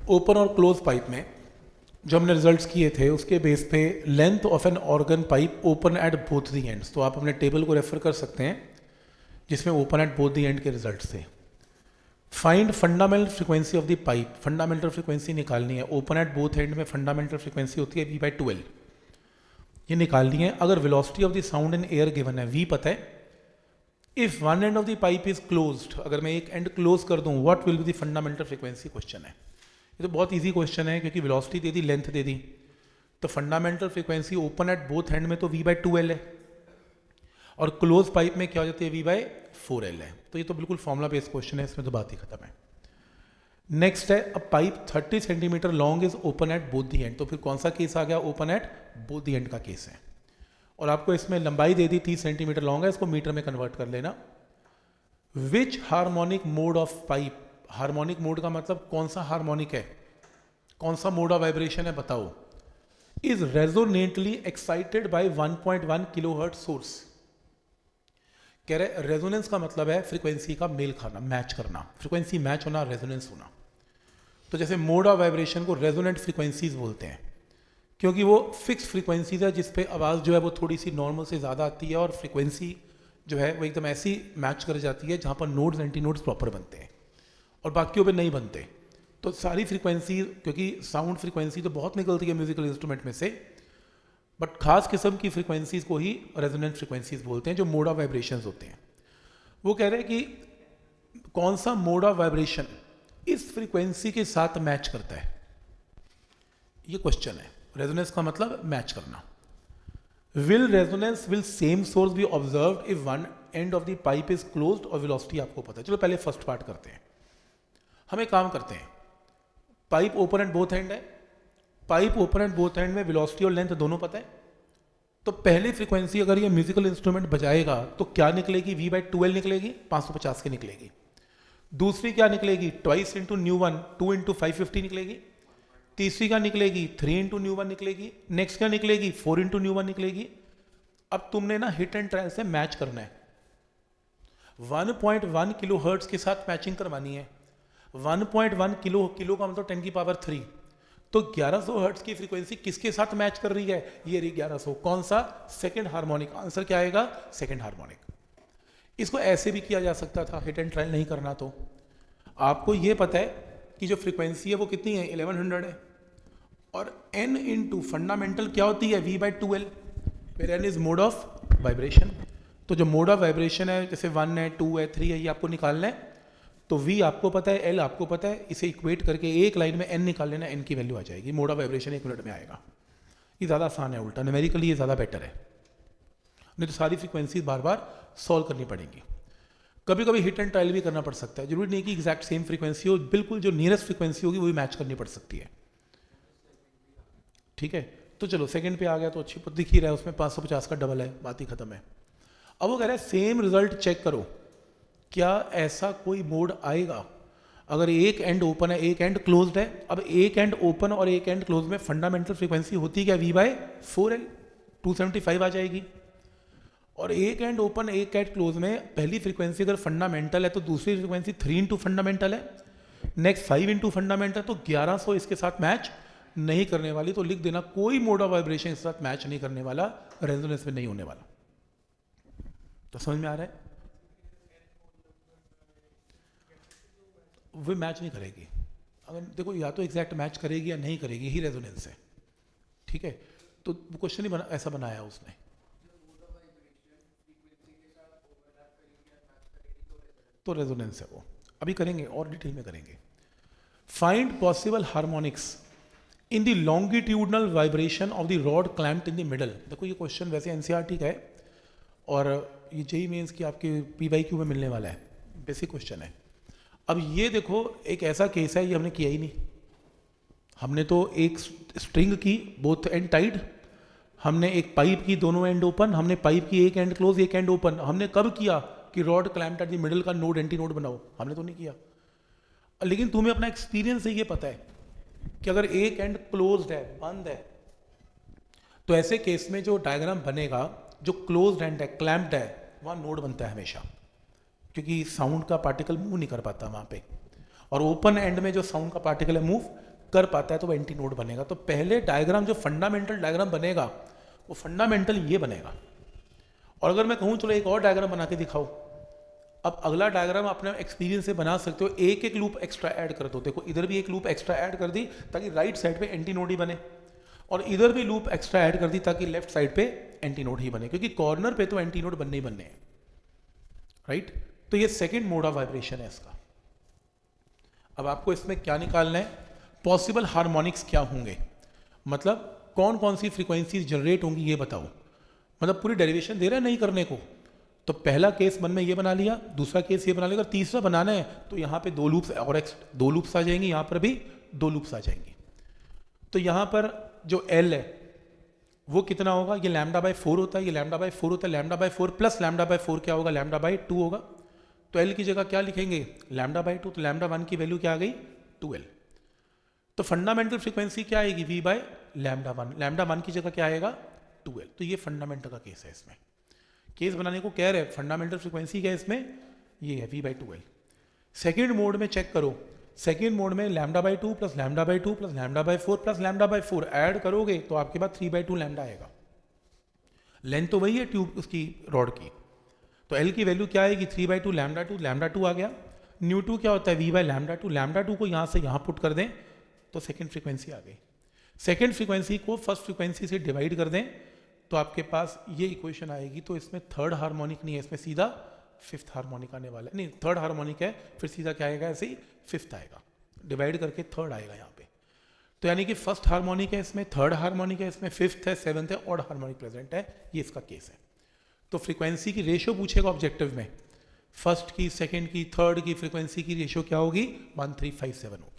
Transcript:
Open और close pipe में जो हमने रिजल्ट्स किए थे उसके बेस पे length of an organ pipe open at both the ends, तो आप अपने टेबल को रेफर कर सकते हैं जिसमें open at both the and के रिजल्ट्स थे। Find fundamental frequency of the pipe, fundamental frequency निकालनी है। ओपन एट बोथ एंड में फंडामेंटल फ्रीक्वेंसी होती है v/12, ये निकालनी है। अगर velocity of the sound in air given है, v पता है। If one end of the pipe is closed, अगर मैं एक एंड क्लोज कर दूं, what will be the fundamental frequency, question है। ये तो बहुत इजी क्वेश्चन है क्योंकि वेलोसिटी दे दी, लेंथ दे दी, तो fundamental frequency open at both end में तो v/12 है और क्लोज पाइप में क्या हो जाती है, v/4l है। तो ये तो बिल्कुल फॉर्मुला बेस्ड क्वेश्चन है, इसमें तो बात ही खत्म है। नेक्स्ट है, अ pipe 30 centimetre long is open at both the and, तो फिर कौन सा केस आ गया, open at both the and का केस है। और आपको इसमें लंबाई दे दी 30 सेंटीमीटर लॉन्ग है, इसको मीटर में कन्वर्ट कर लेना। Which harmonic mode of pipe, harmonic mode का मतलब कौन सा हार्मोनिक है, कौन सा मोड ऑफ वाइब्रेशन है बताओ। Is resonantly excited by 1.1 kilohertz source. कह रहे रेजोनेंस का मतलब है फ्रीक्वेंसी का मेल खाना, मैच करना, फ्रीक्वेंसी मैच होना, रेजोनेंस होना। तो जैसे मोड ऑफ वाइब्रेशन को रेजोनेंट फ्रीक्वेंसीज बोलते हैं क्योंकि वो फिक्स फ्रीक्वेंसीज है जिस पे आवाज़ जो है वो थोड़ी सी नॉर्मल से ज़्यादा आती है और फ्रीक्वेंसी जो है वो एकदम ऐसी मैच कर जाती है जहाँ पर नोड्स एंटी नोड्स प्रॉपर बनते हैं और बाकियों पे नहीं बनते। तो सारी फ्रीक्वेंसी, क्योंकि साउंड फ्रीक्वेंसी तो बहुत निकलती है म्यूजिकल इंस्ट्रूमेंट में से, बट खास किस्म की फ्रीक्वेंसीज को ही रेजोनेंट फ्रीक्वेंसीज बोलते हैं जो मोड ऑफ वाइब्रेशंस होते हैं। वो कह रहे हैं कि कौन सा मोड ऑफ वाइब्रेशन इस फ्रीक्वेंसी के साथ मैच करता है, ये क्वेश्चन है। रेजोनेंस का मतलब मैच करना। Will resonance will same source B observed if one end of the pipe is closed और वेलोसिटी आपको पता है। चलो पहले फर्स्ट पार्ट करते हैं। हम एक काम करते हैं, pipe open end both end है, pipe open end both end में वेलोसिटी और लेंथ दोनों पता है। तो पहली फ्रीक्वेंसी अगर ये म्यूजिकल इंस्ट्रूमेंट बजाएगा तो क्या निकलेगी, v/12 निकलेगी, 550 की निकलेगी। दूसरी क्या निकलेगी, twice into new one, 2 into 550 निकलेगी। तीसरी क्या निकलेगी, 3 इंटू न्यू वन निकलेगी। नेक्स्ट क्या निकलेगी, 4 इंटू न्यू वन निकलेगी। अब तुमने ना हिट एंड ट्रायल से मैच करना है, 1.1 किलो हर्ट्ज के साथ मैचिंग करवानी है। 1.1 किलो, किलो का मतलब 10 की पावर 3, तो 1100 हर्ट्ज की फ्रीक्वेंसी किसके साथ मैच कर रही है, ये रही 1100। कौन सा, सेकंड हार्मोनिक। आंसर क्या आएगा, सेकंड हार्मोनिक। इसको ऐसे भी किया जा सकता था, हिट एंड ट्रायल नहीं करना तो। आपको ये पता है कि जो फ्रीक्वेंसी है वो कितनी है, 1100 है, और n इंटू फंडामेंटल क्या होती है, v/12, फिर n is mode of vibration. तो जो मोड ऑफ वाइब्रेशन है, जैसे 1 है, 2 है, 3 है, ये आपको निकालना है। तो v आपको पता है, l आपको पता है, इसे इक्वेट करके एक लाइन में n निकाल लेना, n की वैल्यू आ जाएगी। मोड ऑफ वाइब्रेशन 1 मिनट में आएगा। ये ज़्यादा आसान है, उल्टा न्यूमेरिकली ये ज़्यादा बेटर है, नहीं तो सारी फ्रीक्वेंसी बार बार सॉल्व करनी पड़ेंगी। कभी कभी हिट एंड ट्रायल भी करना पड़ सकता है, जरूरी नहीं कि एग्जैक्ट सेम फ्रीक्वेंसी हो, बिल्कुल जो नियरेस्ट फ्रीक्वेंसी होगी वो भी मैच करनी पड़ सकती है। ठीक है, तो चलो सेकंड पे आ गया तो अच्छी दिख ही रहा है, उसमें 550 का डबल है, बात ही खत्म है। अब वो कह रहा है सेम रिजल्ट चेक करो, क्या ऐसा कोई मोड आएगा अगर एक एंड ओपन है एक एंड क्लोज्ड है। अब एक एंड ओपन और एक एंड क्लोज में फंडामेंटल फ्रीक्वेंसी होती क्या, v/4l, 275 आ जाएगी। और एक एंड ओपन एक एंड क्लोज में पहली फ्रीक्वेंसी अगर फंडामेंटल है तो दूसरी फ्रीक्वेंसी 3 इंटू फंडामेंटल है, नेक्स्ट 5 इंटू फंडामेंटल, तो 1100 इसके साथ मैच नहीं करने वाली। तो लिख देना कोई मोड ऑफ वाइब्रेशन इसके साथ मैच नहीं करने वाला, रेजोनेंस में नहीं होने वाला। तो समझ में आ रहा है, वो मैच नहीं करेगी। अगर देखो या तो एग्जैक्ट मैच करेगी या नहीं करेगी, ही रेजोनेंस है। ठीक है, तो क्वेश्चन ही ऐसा बनाया उसने। तो रेजोनेंस है वो, अभी करेंगे और डिटेल में करेंगे। Find possible harmonics in the longitudinal vibration of the rod clamped in the middle. देखो ये क्वेश्चन वैसे एनसीईआरटी का है और ये जेईई मेंस की आपके पीवाईक्यू में मिलने वाला है, बेसिक क्वेश्चन है। अब ये देखो एक ऐसा केस है, ये हमने किया ही नहीं। हमने तो एक स्ट्रिंग की बोथ एंड टाइड, हमने एक पाइप की दोनों एंड ओपन, हमने पाइप की एक एंड क्लोज एक एंड ओपन। हमने कब किया कि rod clamped at the middle का नोड एंटी नोड बनाओ, हमने तो नहीं किया। लेकिन तुम्हें अपना एक्सपीरियंस से ये पता है कि अगर एक एंड क्लोज्ड है, बंद है, तो ऐसे केस में जो डायग्राम बनेगा, जो क्लोज्ड एंड है, क्लैम्प्ड है, वहाँ नोड बनता है हमेशा, क्योंकि साउंड का पार्टिकल मूव नहीं कर पाता वहाँ पे। और ओपन एंड में जो साउंड का पार्टिकल है मूव कर पाता है तो वो एंटी नोड बनेगा। तो पहले डायग्राम जो फंडामेंटल डायग्राम बनेगा वो फंडामेंटल ये बनेगा। और अगर मैं कहूँ चलो एक और डायग्राम बना के दिखाओ, अब अगला डायग्राम अपने एक्सपीरियंस से बना सकते हो, एक एक लूप एक्स्ट्रा ऐड कर दो। देखो इधर भी एक लूप एक्स्ट्रा ऐड कर दी ताकि राइट साइड पे एंटी नोड ही बने, और इधर भी लूप एक्स्ट्रा ऐड कर दी ताकि लेफ्ट साइड पे एंटी नोड ही बने, क्योंकि कॉर्नर पे तो एंटी नोड बनने ही बनने हैं, राइट। तो ये सेकेंड मोड ऑफ वाइब्रेशन है इसका। अब आपको इसमें क्या निकालना है, पॉसिबल हार्मोनिक्स क्या होंगे, मतलब कौन कौन सी फ्रीक्वेंसीज जनरेट होंगी ये बताओ। मतलब पूरी डेरिवेशन दे रहा है नहीं करने को, तो पहला केस मन में ये बना लिया, दूसरा केस ये बना लिया, अगर तीसरा बनाना है तो यहाँ पे दो लूप्स और दो लूप्स आ जाएंगी, यहाँ पर भी दो लूप्स आ जाएंगी। तो यहाँ पर जो L है वो कितना होगा, ये λ/4 होता है, ये λ/4 होता है, λ/4 प्लस λ/4 क्या होगा, λ/2 होगा। तो L की जगह क्या लिखेंगे, λ/2, तो λ1 की वैल्यू क्या आ गई 2L। तो फंडामेंटल फ्रीक्वेंसी क्या आएगी V/λ1, λ1 की जगह क्या आएगा 2L। तो ये फंडामेंटल का केस है, इसमें केस बनाने को कह रहे हैं, फंडामेंटल फ्रीक्वेंसी क्या है इसमें, ये है V/2L। सेकेंड मोड में चेक करो, सेकेंड मोड में λ/2 प्लस λ/2 प्लस λ/4 प्लस λ/4 ऐड करोगे तो आपके पास 3/2 लैम्डा आएगा। लेंथ तो वही है ट्यूब उसकी रॉड की, तो L की वैल्यू क्या आएगी 3/2 λ2 आ गया। ν2 क्या होता है V/λ2, λ2 को यहाँ से यहाँ पुट कर दें तो सेकेंड फ्रीक्वेंसी आ गई। सेकेंड फ्रीक्वेंसी को फर्स्ट फ्रीक्वेंसी से डिवाइड कर दें तो आपके पास ये इक्वेशन आएगी। तो इसमें थर्ड हार्मोनिक नहीं है, इसमें सीधा फिफ्थ हार्मोनिक आने वाला है, नहीं थर्ड हार्मोनिक है, फिर सीधा क्या आएगा, ऐसे ही फिफ्थ आएगा, डिवाइड करके थर्ड आएगा यहाँ पे। तो यानी कि फर्स्ट हार्मोनिक है इसमें, थर्ड हार्मोनिक है इसमें, फिफ्थ है, सेवंथ है, ऑड हार्मोनिक प्रेजेंट है, ये इसका केस है। तो फ्रीक्वेंसी की रेशियो पूछेगा ऑब्जेक्टिव में, फर्स्ट की, सेकेंड की, थर्ड की फ्रीक्वेंसी की रेशियो क्या होगी 1357 होगी।